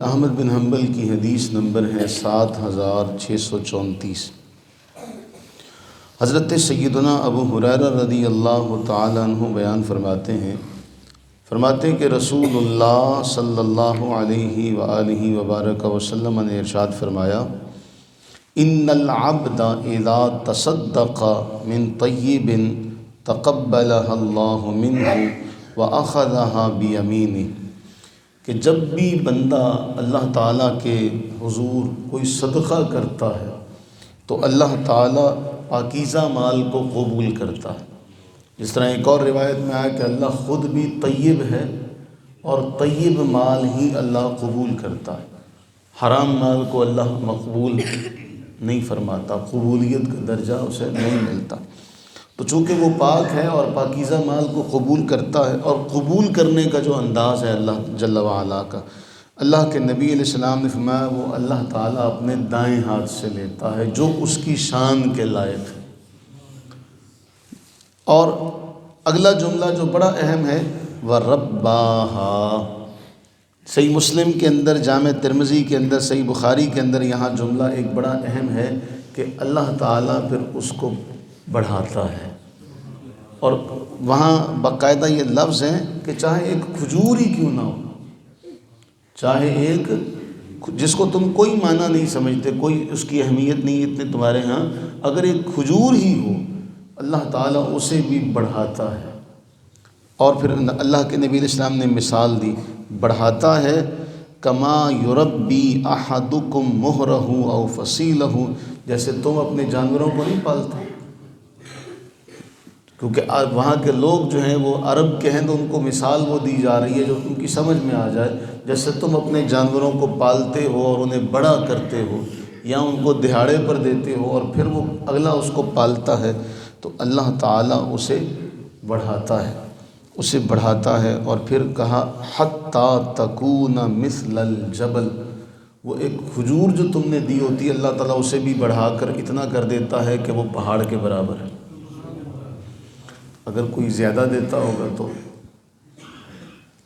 احمد بن حنبل کی حدیث نمبر ہے 7634۔ حضرت سیدنا ابو ہریرہ رضی اللہ تعالیٰ عنہ بیان فرماتے ہیں کہ رسول اللہ صلی اللہ علیہ وآلہ وبارک وسلم نے ارشاد فرمایا، ان العبد اذا تصدق من طیب تقبلها اللہ منہ واخذها بیمینہ، کہ جب بھی بندہ اللہ تعالیٰ کے حضور کوئی صدقہ کرتا ہے تو اللہ تعالیٰ پاکیزہ مال کو قبول کرتا ہے۔ جس طرح ایک اور روایت میں آیا کہ اللہ خود بھی طیب ہے اور طیب مال ہی اللہ قبول کرتا ہے، حرام مال کو اللہ مقبول نہیں فرماتا، قبولیت کا درجہ اسے نہیں ملتا۔ تو چونکہ وہ پاک ہے اور پاکیزہ مال کو قبول کرتا ہے، اور قبول کرنے کا جو انداز ہے اللہ جل وعلا کا، اللہ کے نبی علیہ السلام نے فرمایا وہ اللہ تعالیٰ اپنے دائیں ہاتھ سے لیتا ہے جو اس کی شان کے لائق ہے۔ اور اگلا جملہ جو بڑا اہم ہے، وَرَبَّاهَا، صحیح مسلم کے اندر، جامع ترمذی کے اندر، صحیح بخاری کے اندر یہاں جملہ ایک بڑا اہم ہے کہ اللہ تعالیٰ پھر اس کو بڑھاتا ہے۔ اور وہاں باقاعدہ یہ لفظ ہیں کہ چاہے ایک کھجور ہی کیوں نہ ہو، چاہے ایک جس کو تم کوئی معنی نہیں سمجھتے، کوئی اس کی اہمیت نہیں اتنے تمہارے ہاں، اگر ایک کھجور ہی ہو اللہ تعالیٰ اسے بھی بڑھاتا ہے۔ اور پھر اللہ کے نبی علیہ السلام نے مثال دی، بڑھاتا ہے کما یربی احدکم مہرہ او فصیلہ، جیسے تم اپنے جانوروں کو نہیں پالتے، کیونکہ وہاں کے لوگ جو ہیں وہ عرب کے ہیں تو ان کو مثال وہ دی جا رہی ہے جو ان کی سمجھ میں آ جائے، جیسے تم اپنے جانوروں کو پالتے ہو اور انہیں بڑا کرتے ہو یا ان کو دہاڑے پر دیتے ہو اور پھر وہ اگلا اس کو پالتا ہے، تو اللہ تعالیٰ اسے بڑھاتا ہے۔ اور پھر کہا حتیٰ تکون مثل الجبل، وہ ایک کھجور جو تم نے دی ہوتی ہے اللہ تعالیٰ اسے بھی بڑھا کر اتنا کر دیتا ہے کہ وہ پہاڑ کے برابر ہے۔ اگر کوئی زیادہ دیتا ہوگا تو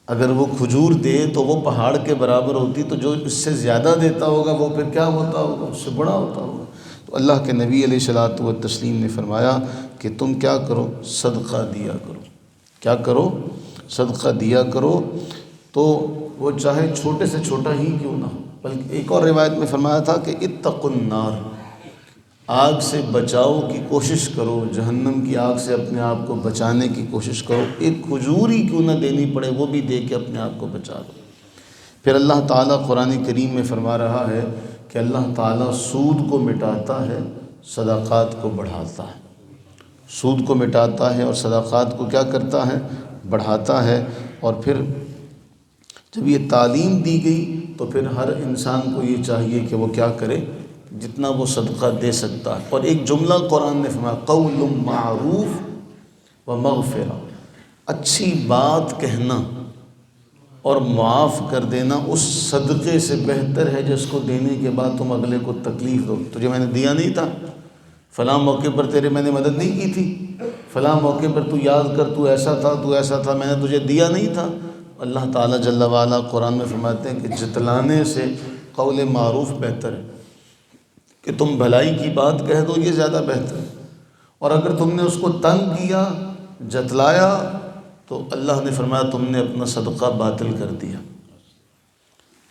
اگر وہ کھجور دے تو وہ پہاڑ کے برابر ہوتی، تو جو اس سے زیادہ دیتا ہوگا وہ پھر کیا ہوتا ہوگا، اس سے بڑا ہوتا ہوگا۔ تو اللہ کے نبی علیہ الصلوۃ والتسلیم نے فرمایا کہ تم کیا کرو، صدقہ دیا کرو۔ کیا کرو؟ صدقہ دیا کرو، تو وہ چاہے چھوٹے سے چھوٹا ہی کیوں نہ ہو۔ بلکہ ایک اور روایت میں فرمایا تھا کہ اتقوا النار، آگ سے بچاؤ کی کوشش کرو، جہنم کی آگ سے اپنے آپ کو بچانے کی کوشش کرو، ایک کھجور ہی کیوں نہ دینی پڑے وہ بھی دے کے اپنے آپ کو بچا لو۔ پھر اللہ تعالیٰ قرآن کریم میں فرما رہا ہے کہ اللہ تعالیٰ سود کو مٹاتا ہے، صدقات کو بڑھاتا ہے۔ سود کو مٹاتا ہے اور صدقات کو کیا کرتا ہے، بڑھاتا ہے۔ اور پھر جب یہ تعلیم دی گئی تو پھر ہر انسان کو یہ چاہیے کہ وہ کیا کرے، جتنا وہ صدقہ دے سکتا ہے۔ اور ایک جملہ قرآن نے فرمایا، قول معروف و مغفرہ، اچھی بات کہنا اور معاف کر دینا اس صدقے سے بہتر ہے جس کو دینے کے بعد تم اگلے کو تکلیف دو۔ تجھے میں نے دیا نہیں تھا، فلاں موقع پر تیرے میں نے مدد نہیں کی تھی، فلاں موقع پر تو یاد کر، تو ایسا تھا، میں نے تجھے دیا نہیں تھا۔ اللہ تعالیٰ جل وعلا قرآن میں فرماتے ہیں کہ جتلانے سے قول معروف بہتر ہے، کہ تم بھلائی کی بات کہہ دو، یہ زیادہ بہتر ہے۔ اور اگر تم نے اس کو تنگ کیا، جتلایا، تو اللہ نے فرمایا تم نے اپنا صدقہ باطل کر دیا۔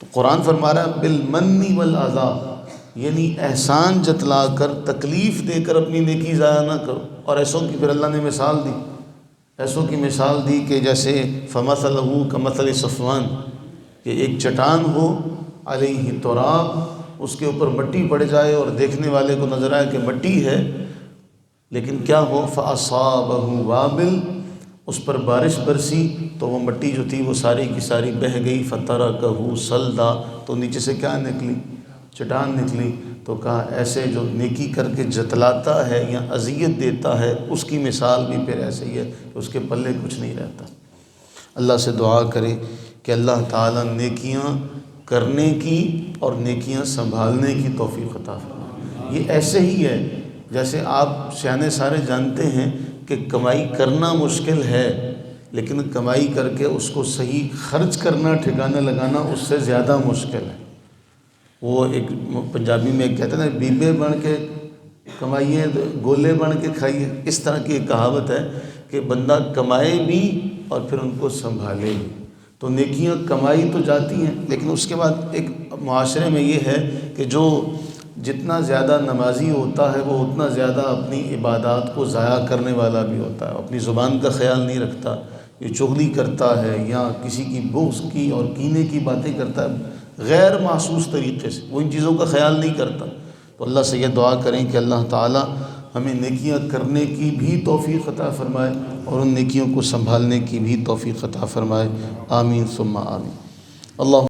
تو قرآن فرما رہا ہے بالمن والاذی، یعنی احسان جتلا کر، تکلیف دے کر اپنی نیکی ضائع نہ کرو۔ اور ایسوں کی پھر اللہ نے مثال دی کہ جیسے فمثلہ کمثل صفوان، کہ ایک چٹان ہو علیہ تراب، اس کے اوپر مٹی پڑ جائے اور دیکھنے والے کو نظر آئے کہ مٹی ہے، لیکن کیا ہو، فَأَصَابَهُ وَابِلٌ، اس پر بارش برسی تو وہ مٹی جو تھی وہ ساری کی ساری بہہ گئی، فَتَرَكَهُ صَلْدًا، تو نیچے سے کیا نکلی، چٹان نکلی۔ تو کہا ایسے جو نیکی کر کے جتلاتا ہے یا اذیت دیتا ہے اس کی مثال بھی پھر ایسے ہی ہے کہ اس کے پلے کچھ نہیں رہتا۔ اللہ سے دعا کرے کہ اللہ تعالیٰ نیکیاں کرنے کی اور نیکیاں سنبھالنے کی توفیق عطا فرمائے۔ یہ ایسے ہی ہے جیسے آپ سیانے سارے جانتے ہیں کہ کمائی کرنا مشکل ہے لیکن کمائی کر کے اس کو صحیح خرچ کرنا، ٹھکانے لگانا اس سے زیادہ مشکل ہے۔ وہ ایک پنجابی میں کہتے ہیں نا، بیبے بن کے کمائیے گولے بن کے کھائیے، اس طرح کی ایک کہاوت ہے کہ بندہ کمائے بھی اور پھر ان کو سنبھالے بھی۔ تو نیکیاں کمائی تو جاتی ہیں، لیکن اس کے بعد ایک معاشرے میں یہ ہے کہ جو جتنا زیادہ نمازی ہوتا ہے وہ اتنا زیادہ اپنی عبادات کو ضائع کرنے والا بھی ہوتا ہے، اپنی زبان کا خیال نہیں رکھتا، یہ چغلی کرتا ہے یا کسی کی بغض کی اور کینے کی باتیں کرتا ہے غیر محسوس طریقے سے، وہ ان چیزوں کا خیال نہیں کرتا۔ تو اللہ سے یہ دعا کریں کہ اللہ تعالی ہمیں نیکیاں کرنے کی بھی توفیق عطا فرمائے اور ان نیکیوں کو سنبھالنے کی بھی توفیق عطا فرمائے، آمین ثم آمین۔ اللہ